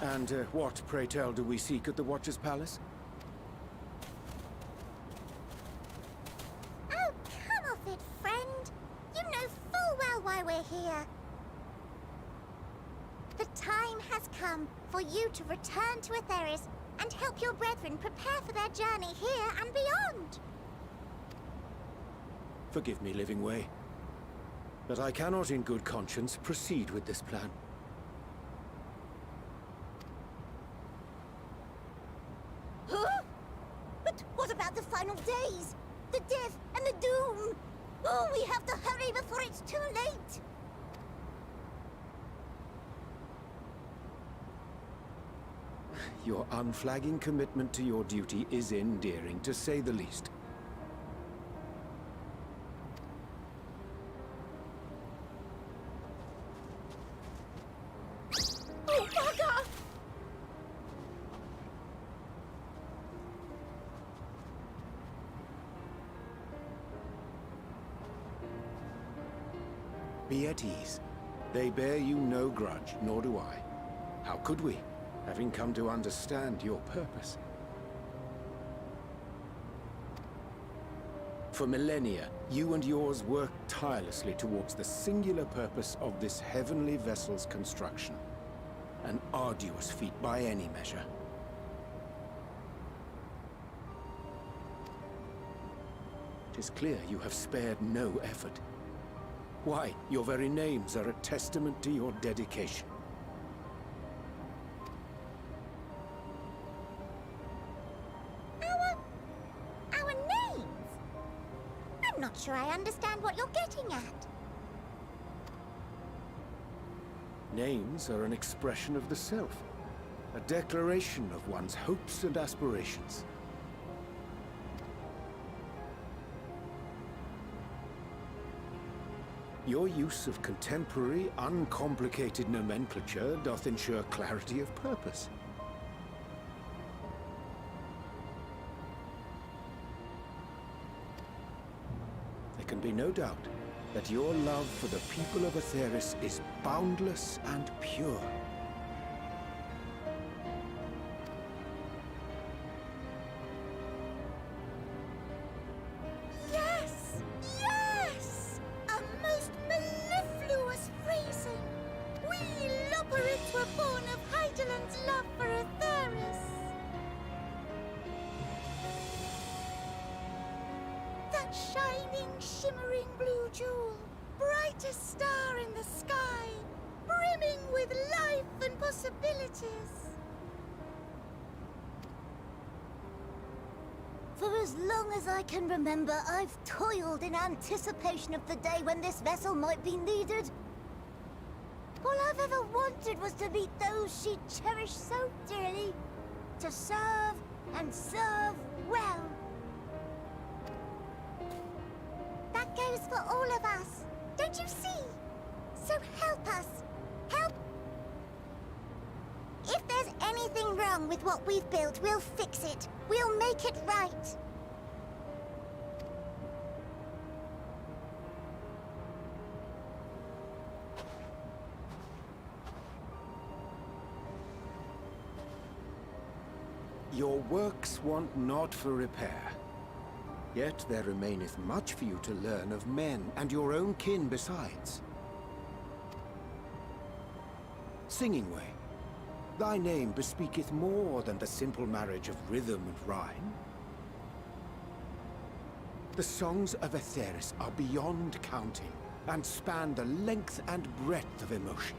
And what, pray tell, do we seek at the Watcher's Palace? Oh, come off it, friend. You know full well why we're here. The time has come for you to return to Aetheris and help your brethren prepare for their journey here and beyond. Forgive me, Living Way, but I cannot in good conscience proceed with this plan. Huh? But what about the final days? The death and the doom? Oh, we have to hurry before it's too late! Your unflagging commitment to your duty is endearing, to say the least. Oh, bugger! Be at ease. They bear you no grudge, nor do I. How could we, having come to understand your purpose? For millennia, you and yours worked tirelessly towards the singular purpose of this heavenly vessel's construction. An arduous feat by any measure. It is clear you have spared no effort. Why, your very names are a testament to your dedication. Our names? I'm not sure I understand what you're getting at. Names are an expression of the self, a declaration of one's hopes and aspirations. Your use of contemporary, uncomplicated nomenclature doth ensure clarity of purpose. There can be no doubt that your love for the people of Aetheris is boundless and pure. Yes! Yes! A most mellifluous phrasing! We Loperids were born of Hydaelyn's love for Aetheris. That shining, shimmering blue jewel, brightest star in the sky, brimming with life and possibilities. For as long as I can remember, I've toiled in anticipation of the day when this vessel might be needed. All I've ever wanted was to meet those she cherished so dearly, to serve and serve well. That goes for all of us, don't you see? So help us. Help. If there's anything wrong with what we've built, we'll fix it. We'll make it right. Your works want not for repair. Yet there remaineth much for you to learn of men, and your own kin besides. Singing Way, thy name bespeaketh more than the simple marriage of rhythm and rhyme. The songs of Aetheris are beyond counting, and span the length and breadth of emotion.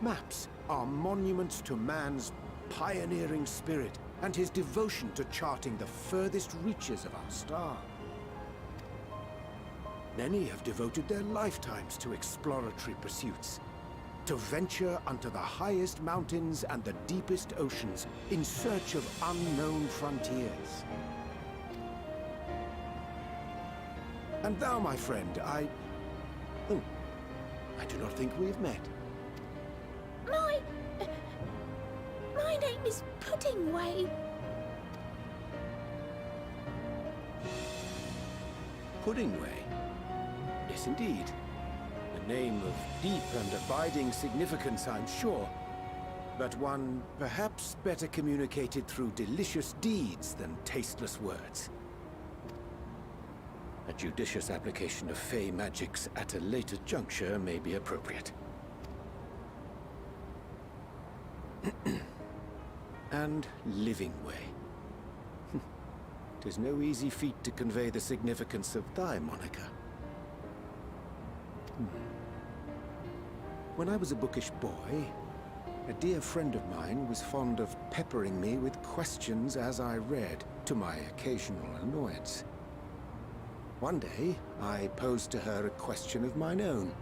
Maps are monuments to man's pioneering spirit and his devotion to charting the furthest reaches of our star. Many have devoted their lifetimes to exploratory pursuits, to venture unto the highest mountains and the deepest oceans in search of unknown frontiers. And thou, my friend, I do not think we have met. My name is Puddingway. Puddingway? Yes, indeed. A name of deep and abiding significance, I'm sure, but one perhaps better communicated through delicious deeds than tasteless words. A judicious application of fey magics at a later juncture may be appropriate. And living way. 'Tis no easy feat to convey the significance of thy moniker. When I was a bookish boy, a dear friend of mine was fond of peppering me with questions as I read, to my occasional annoyance. One day, I posed to her a question of mine own.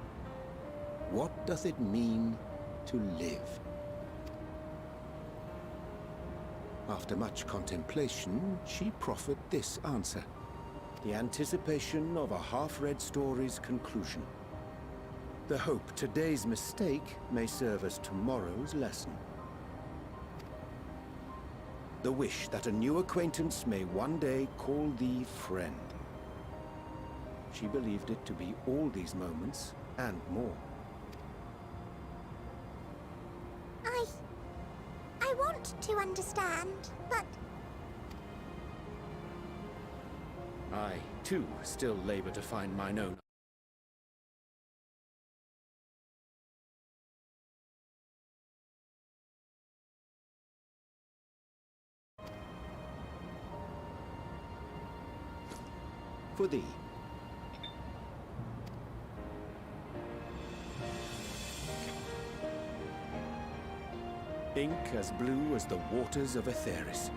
What does it mean to live? After much contemplation, she proffered this answer. The anticipation of a half-read story's conclusion. The hope today's mistake may serve as tomorrow's lesson. The wish that a new acquaintance may one day call thee friend. She believed it to be all these moments and more. I want to understand, but... I, too, still labor to find mine own. For thee. Ink as blue as the waters of Aetheris.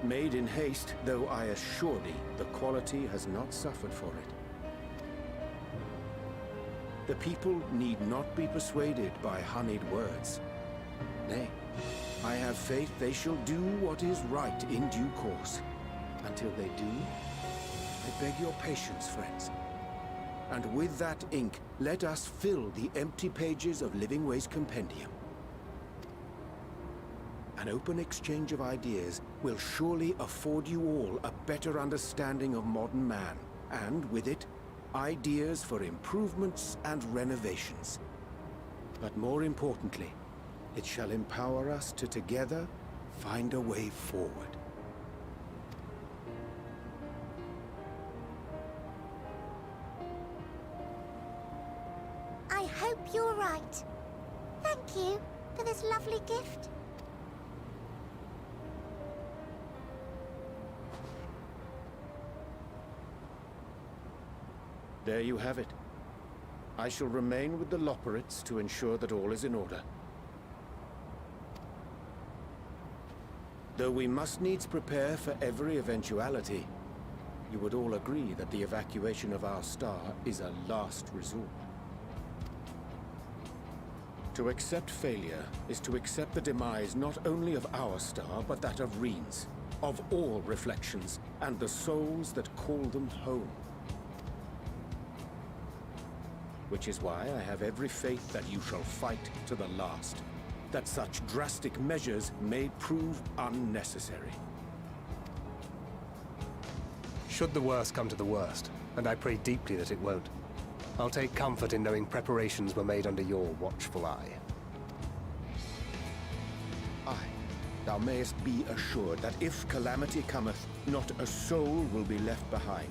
Made in haste, though I assure thee, the quality has not suffered for it. The people need not be persuaded by honeyed words. Nay, I have faith they shall do what is right in due course. Until they do, I beg your patience, friends. And with that ink, let us fill the empty pages of Living Way's compendium. An open exchange of ideas will surely afford you all a better understanding of modern man, and with it, ideas for improvements and renovations. But more importantly, it shall empower us to together find a way forward. I hope you're right. Thank you for this lovely gift. There you have it. I shall remain with the Loporrits to ensure that all is in order. Though we must needs prepare for every eventuality, you would all agree that the evacuation of our star is a last resort. To accept failure is to accept the demise not only of our star, but that of Reen's, of all reflections, and the souls that call them home. Which is why I have every faith that you shall fight to the last, that such drastic measures may prove unnecessary. Should the worst come to the worst, and I pray deeply that it won't, I'll take comfort in knowing preparations were made under your watchful eye. Aye, thou mayest be assured that if calamity cometh, not a soul will be left behind,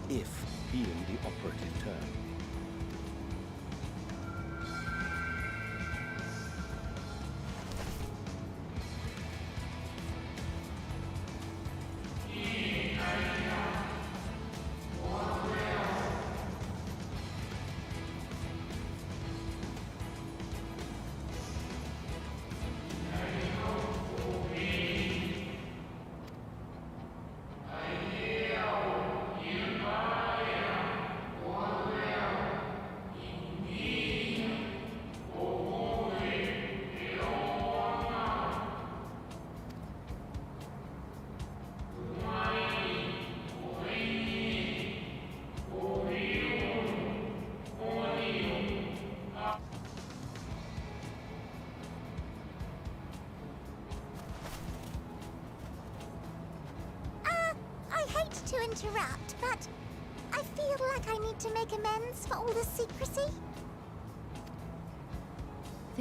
if being the operative term. I hate to interrupt, but I feel like I need to make amends for all the secrecy.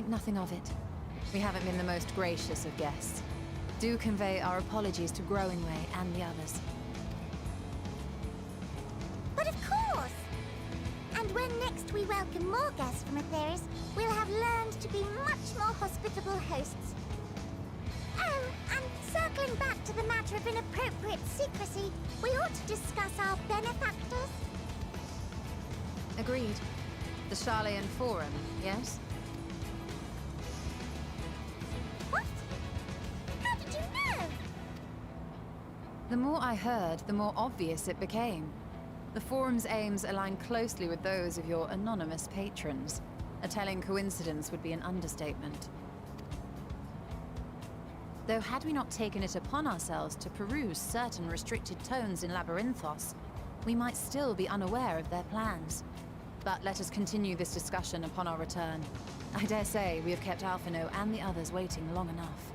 Think nothing of it. We haven't been the most gracious of guests. Do convey our apologies to Growingway and the others. But of course! And when next we welcome more guests from Atheris, we'll have learned to be much more hospitable hosts. Oh, and circling back to the matter of inappropriate secrecy, we ought to discuss our benefactors. Agreed. The Charlayan Forum, yes? What? How did you know? The more I heard, the more obvious it became. The Forum's aims align closely with those of your anonymous patrons. A telling coincidence would be an understatement. Though had we not taken it upon ourselves to peruse certain restricted tones in Labyrinthos, we might still be unaware of their plans. But let us continue this discussion upon our return. I dare say we have kept Alphino and the others waiting long enough.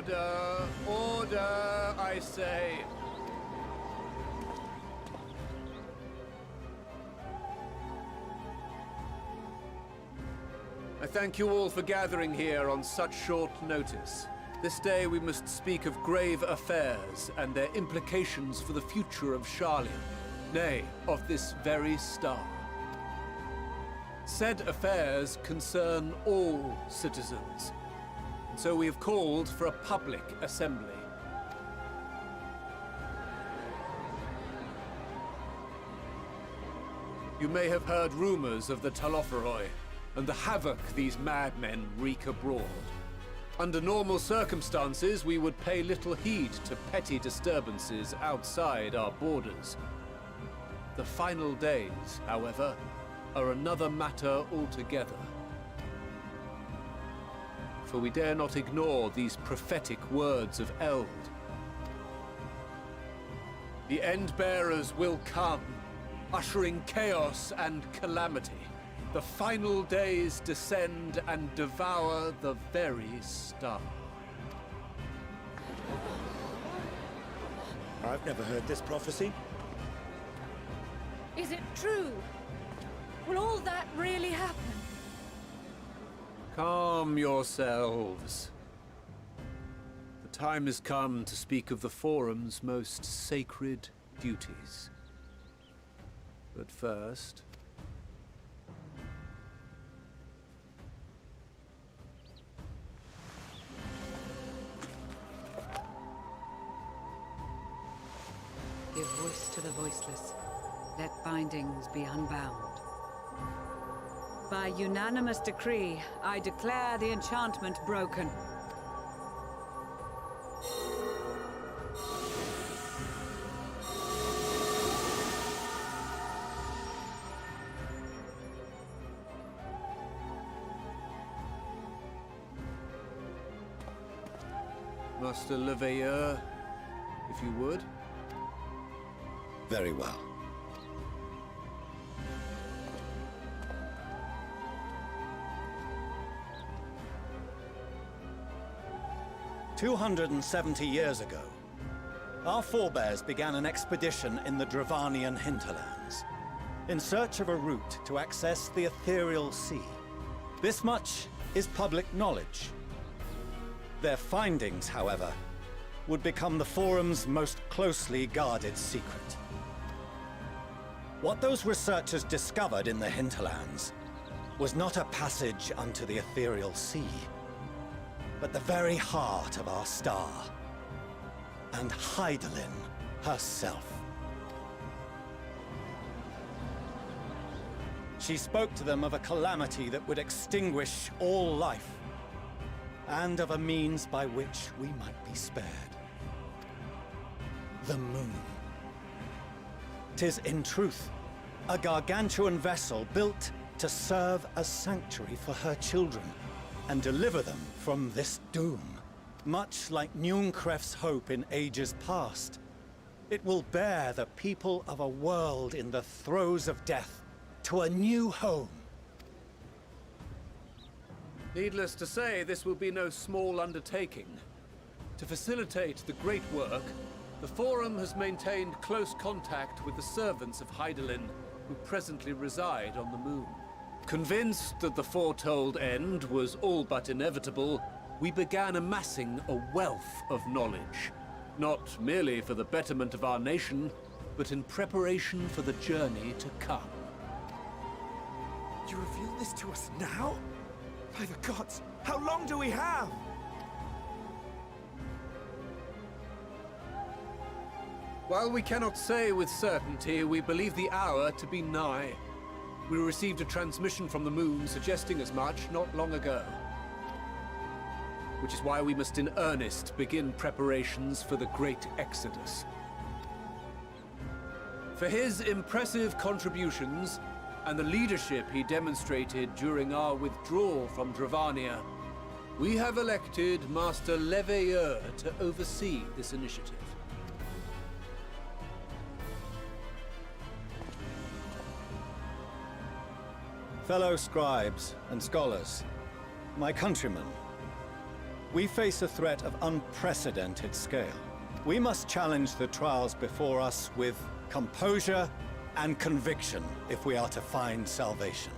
Order! Order, I say! I thank you all for gathering here on such short notice. This day we must speak of grave affairs and their implications for the future of Charlian, nay, of this very star. Said affairs concern all citizens, and so we have called for a public assembly. You may have heard rumors of the Talopheroi, and the havoc these madmen wreak abroad. Under normal circumstances, we would pay little heed to petty disturbances outside our borders. The final days, however, are another matter altogether. For we dare not ignore these prophetic words of Eld. The Endbearers will come, ushering chaos and calamity. The final days descend and devour the very star. I've never heard this prophecy. Is it true? Will all that really happen? Calm yourselves. The time has come to speak of the Forum's most sacred duties. But first... Give voice to the voiceless. Let bindings be unbound. By unanimous decree, I declare the enchantment broken. Master Leveilleur, if you would. Very well. "270 years ago, our forebears began an expedition in the Dravanian hinterlands, in search of a route to access the ethereal sea. This much is public knowledge. Their findings, however, would become the Forum's most closely guarded secret. What those researchers discovered in the hinterlands was not a passage unto the ethereal sea, but the very heart of our star, and Hydaelyn herself. She spoke to them of a calamity that would extinguish all life, and of a means by which we might be spared. The moon. 'Tis in truth a gargantuan vessel built to serve as sanctuary for her children, and deliver them from this doom. Much like Nunkref's hope in ages past, it will bear the people of a world in the throes of death to a new home. Needless to say, this will be no small undertaking. To facilitate the great work, the Forum has maintained close contact with the servants of Hydaelyn, who presently reside on the moon. Convinced that the foretold end was all but inevitable, we began amassing a wealth of knowledge. Not merely for the betterment of our nation, but in preparation for the journey to come. You reveal this to us now? By the gods, how long do we have? While we cannot say with certainty, we believe the hour to be nigh. We received a transmission from the moon suggesting as much not long ago. Which is why we must in earnest begin preparations for the Great Exodus. For his impressive contributions and the leadership he demonstrated during our withdrawal from Dravania, we have elected Master Leveilleur to oversee this initiative. Fellow scribes and scholars, my countrymen, We face a threat of unprecedented scale. We must challenge the trials before us with composure and conviction if we are to find salvation.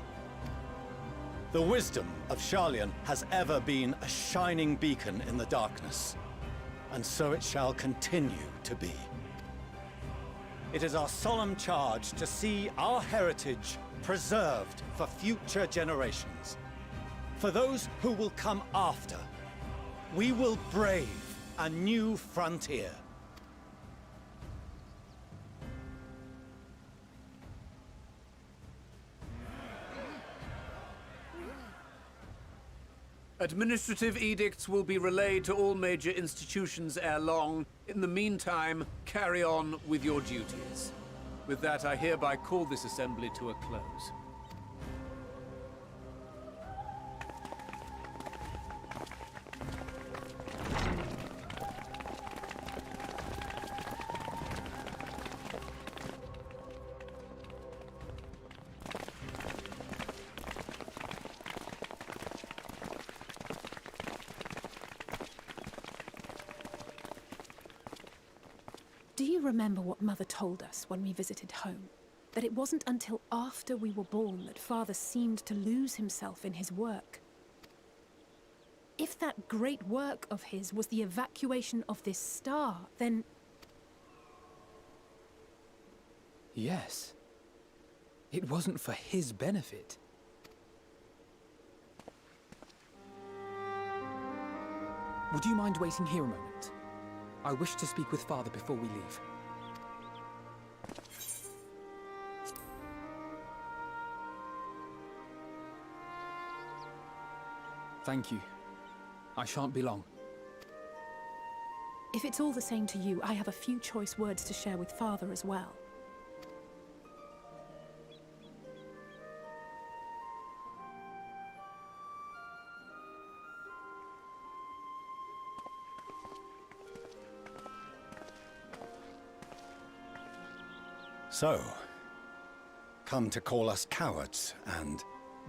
The wisdom of Sharlayan has ever been a shining beacon in the darkness, and so it shall continue to be. It is our solemn charge to see our heritage preserved for future generations. For those who will come after, we will brave a new frontier. Administrative edicts will be relayed to all major institutions ere long. In the meantime, carry on with your duties. With that, I hereby call this assembly to a close. Do you remember what Mother told us when we visited home? That it wasn't until after we were born that Father seemed to lose himself in his work. If that great work of his was the evacuation of this star, then... Yes. It wasn't for his benefit. Would you mind waiting here a moment? I wish to speak with Father before we leave. Thank you. I shan't be long. If it's all the same to you, I have a few choice words to share with Father as well. So, come to call us cowards and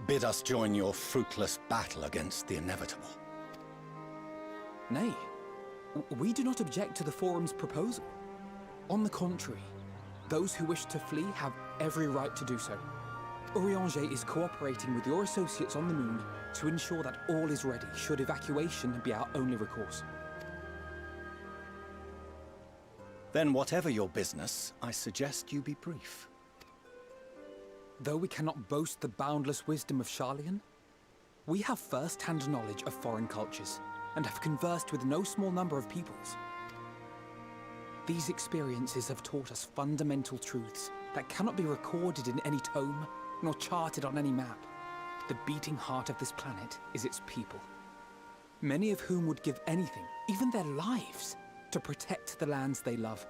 bid us join your fruitless battle against the inevitable. Nay, we do not object to the Forum's proposal. On the contrary, those who wish to flee have every right to do so. Urianger is cooperating with your associates on the moon to ensure that all is ready should evacuation be our only recourse. Then whatever your business, I suggest you be brief. Though we cannot boast the boundless wisdom of Sharlayan, we have first-hand knowledge of foreign cultures and have conversed with no small number of peoples. These experiences have taught us fundamental truths that cannot be recorded in any tome nor charted on any map. The beating heart of this planet is its people, many of whom would give anything, even their lives, to protect the lands they love.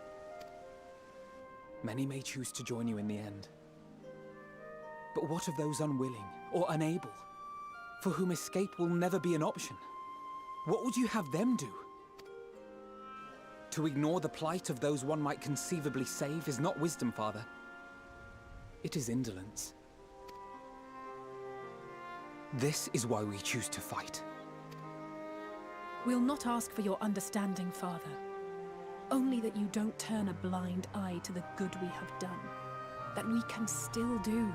Many may choose to join you in the end. But what of those unwilling or unable, for whom escape will never be an option? What would you have them do? To ignore the plight of those one might conceivably save is not wisdom, Father. It is indolence. This is why we choose to fight. We'll not ask for your understanding, Father. Only that you don't turn a blind eye to the good we have done. That we can still do.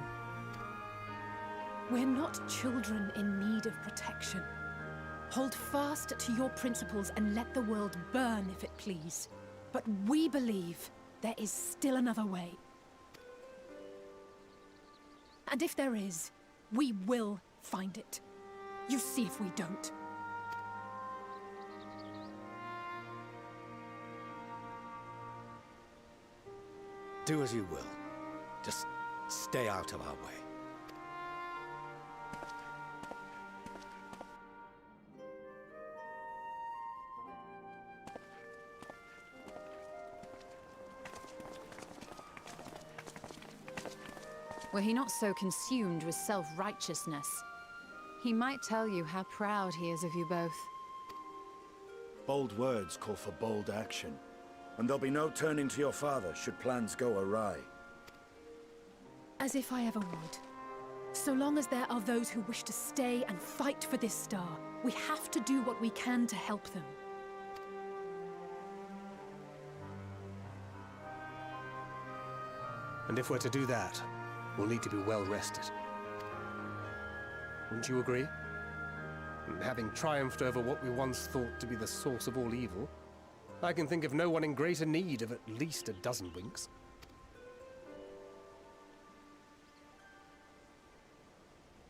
We're not children in need of protection. Hold fast to your principles and let the world burn if it please. But we believe there is still another way. And if there is, we will find it. You see if we don't. Do as you will. Just stay out of our way. Were he not so consumed with self-righteousness, he might tell you how proud he is of you both. Bold words call for bold action. And there'll be no turning to your father should plans go awry. As if I ever would. So long as there are those who wish to stay and fight for this star, we have to do what we can to help them. And if we're to do that, we'll need to be well rested. Wouldn't you agree? And having triumphed over what we once thought to be the source of all evil, I can think of no one in greater need of at least a dozen winks.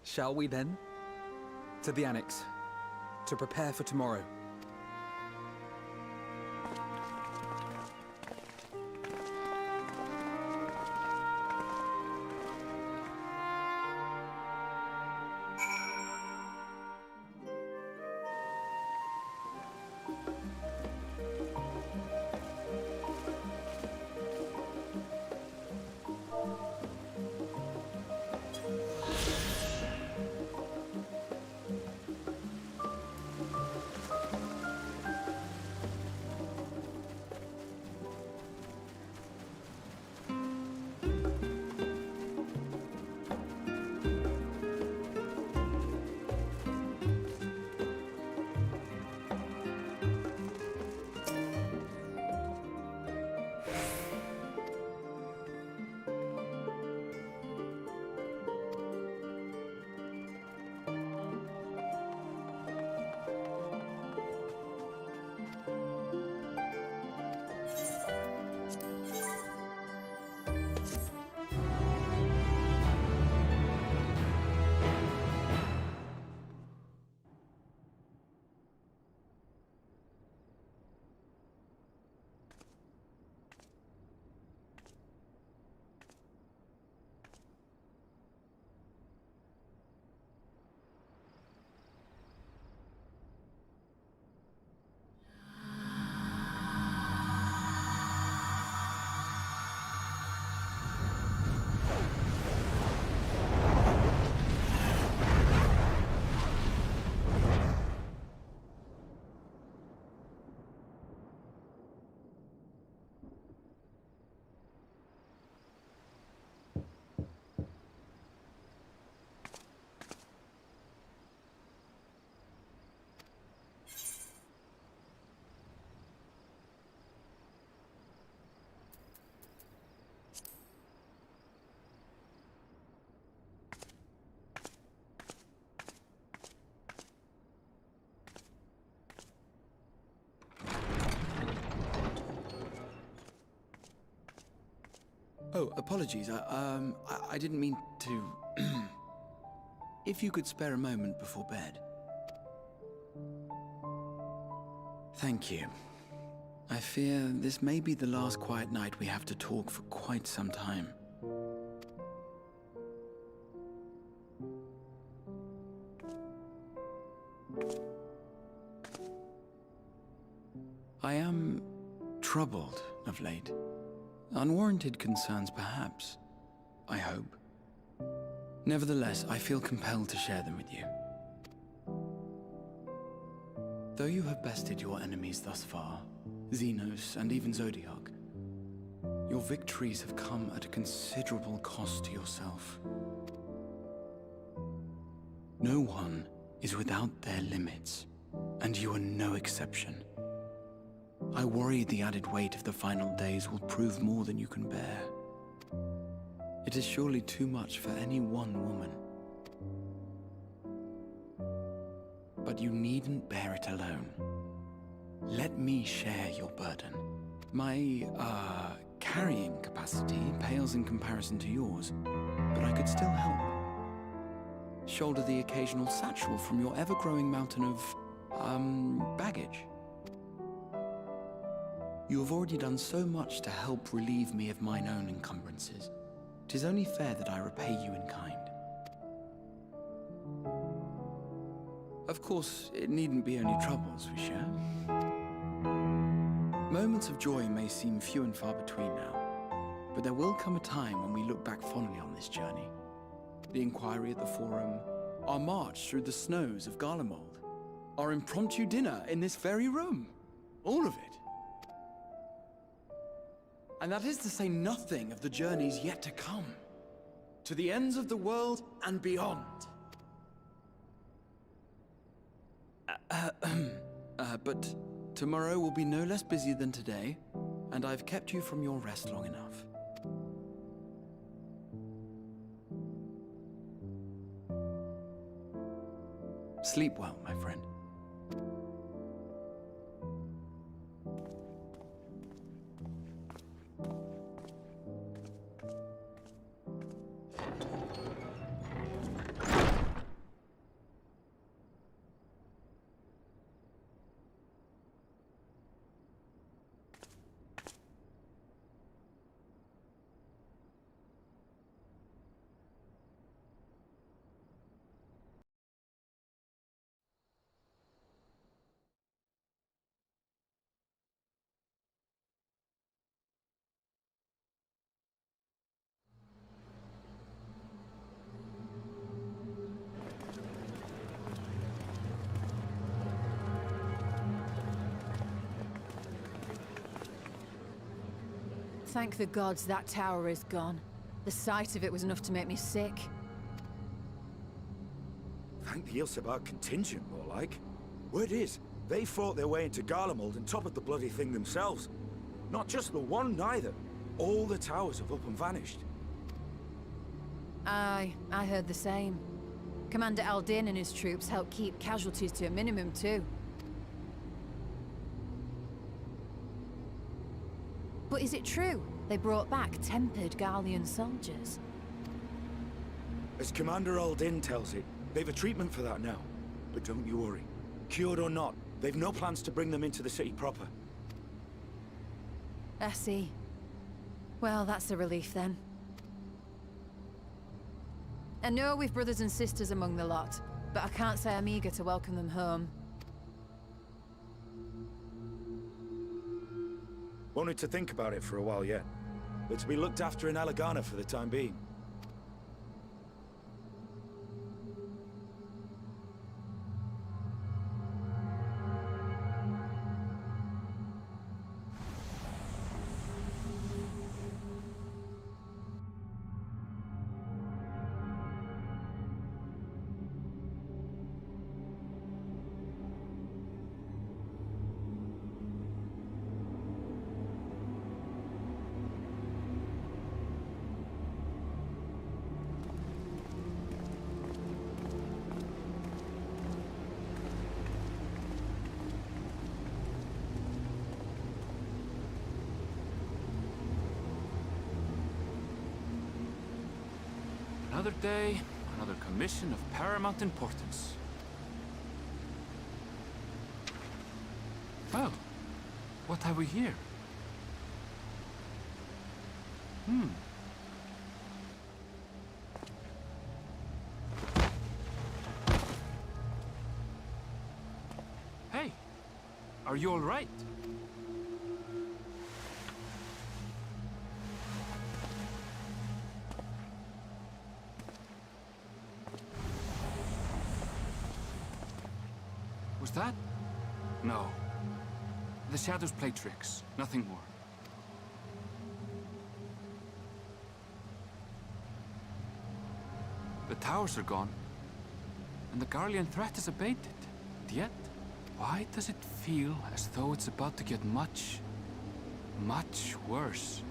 Shall we then? To the Annex, to prepare for tomorrow. Oh, apologies. I didn't mean to... If you could spare a moment before bed. Thank you. I fear this may be the last quiet night we have to talk for quite some time. I am troubled of late. Unwarranted concerns, perhaps. I hope. Nevertheless, I feel compelled to share them with you. Though you have bested your enemies thus far, Xenos and even Zodiac, your victories have come at a considerable cost to yourself. No one is without their limits, and you are no exception. I worry the added weight of the final days will prove more than you can bear. It is surely too much for any one woman. But you needn't bear it alone. Let me share your burden. My, carrying capacity pales in comparison to yours, but I could still help. Shoulder the occasional satchel from your ever-growing mountain of, baggage. You have already done so much to help relieve me of mine own encumbrances. 'Tis only fair that I repay you in kind. Of course, it needn't be only troubles we share. Moments of joy may seem few and far between now, but there will come a time when we look back fondly on this journey. The inquiry at the Forum, our march through the snows of Garlemald, our impromptu dinner in this very room. All of it. And that is to say nothing of the journeys yet to come. to the ends of the world and beyond. But tomorrow will be no less busy than today, and I've kept you from your rest long enough. Sleep well, my friend. Thank the gods that tower is gone. The sight of it was enough to make me sick. Thank the Ilsebar contingent, more like. Word is, they fought their way into Garlemald and toppled the bloody thing themselves. Not just the one, neither. All the towers have up and vanished. Aye, I heard the same. Commander Aldin and his troops helped keep casualties to a minimum, too. But is it true? They brought back tempered Garlean soldiers? As Commander Aldin tells it, they've a treatment for that now. But don't you worry. Cured or not, they've no plans to bring them into the city proper. I see. Well, that's a relief then. I know we've brothers and sisters among the lot, but I can't say I'm eager to welcome them home. Wanted to think about it for a while yet. But to be looked after in Alagana for the time being. Another day, another commission of paramount importance. Well, what have we here? Hey, are you all right? Was that? No. The shadows play tricks, nothing more. The towers are gone, and the Garlean threat is abated. Yet, why does it feel as though it's about to get much, much worse?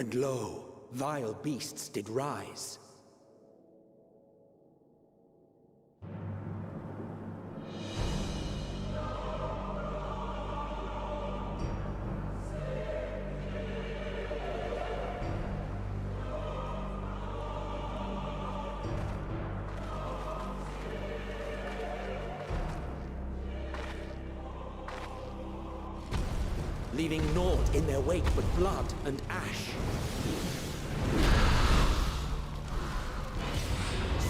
And lo, vile beasts did rise. Leaving naught in their wake but blood and ash.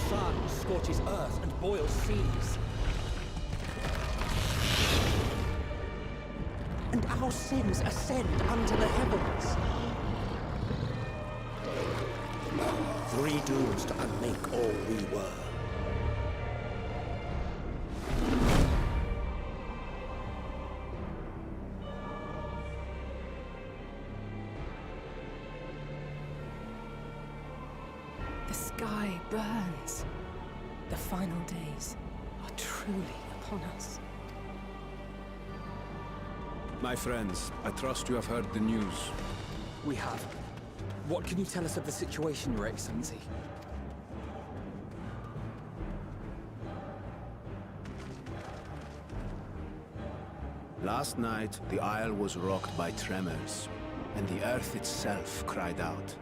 Sun scorches earth and boils seas. And our sins ascend unto the heavens. Three dooms to unmake all we were. The sky burns. The final days are truly upon us. My friends, I trust you have heard the news. We have. What can you tell us of the situation, Your Excellency? Last night, the Isle was rocked by tremors, and the earth itself cried out.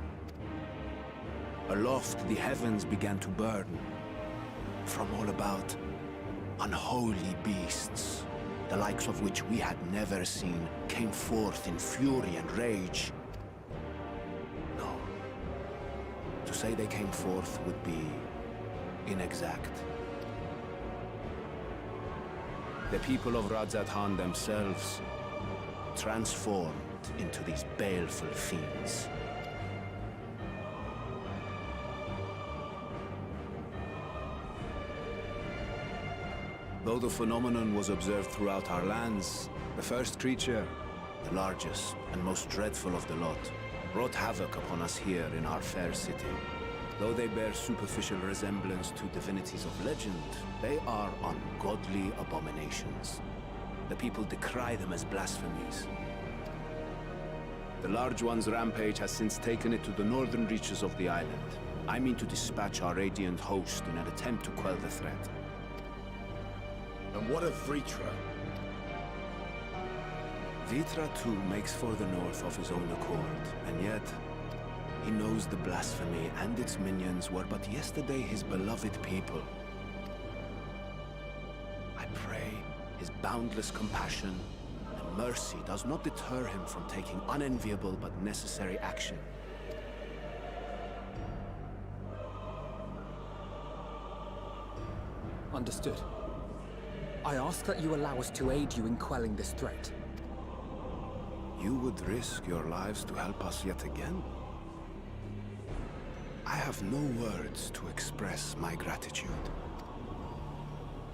Aloft, the heavens began to burn. From all about, unholy beasts, the likes of which we had never seen, came forth in fury and rage. No. To say they came forth would be inexact. The people of Radzat-Han themselves transformed into these baleful fiends. Though the phenomenon was observed throughout our lands, the first creature, the largest and most dreadful of the lot, wrought havoc upon us here in our fair city. Though they bear superficial resemblance to divinities of legend, they are ungodly abominations. The people decry them as blasphemies. The Large One's rampage has since taken it to the northern reaches of the island. I mean to dispatch our radiant host in an attempt to quell the threat. And what of Vritra? Vritra too makes for the north of his own accord, and yet he knows the blasphemy and its minions were but yesterday his beloved people. I pray his boundless compassion and mercy does not deter him from taking unenviable but necessary action. Understood. I ask that you allow us to aid you in quelling this threat. You would risk your lives to help us yet again? I have no words to express my gratitude.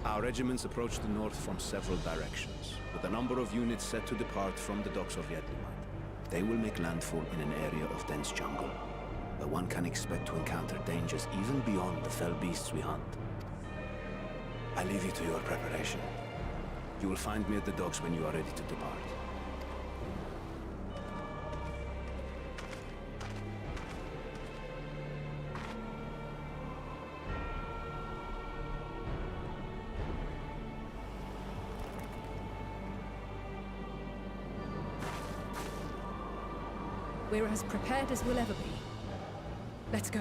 Our regiments approach the north from several directions, with a number of units set to depart from the docks of Yedlimat. They will make landfall in an area of dense jungle, where one can expect to encounter dangers even beyond the fell beasts we hunt. I leave you to your preparation. You will find me at the docks when you are ready to depart. We're as prepared as we'll ever be. Let's go.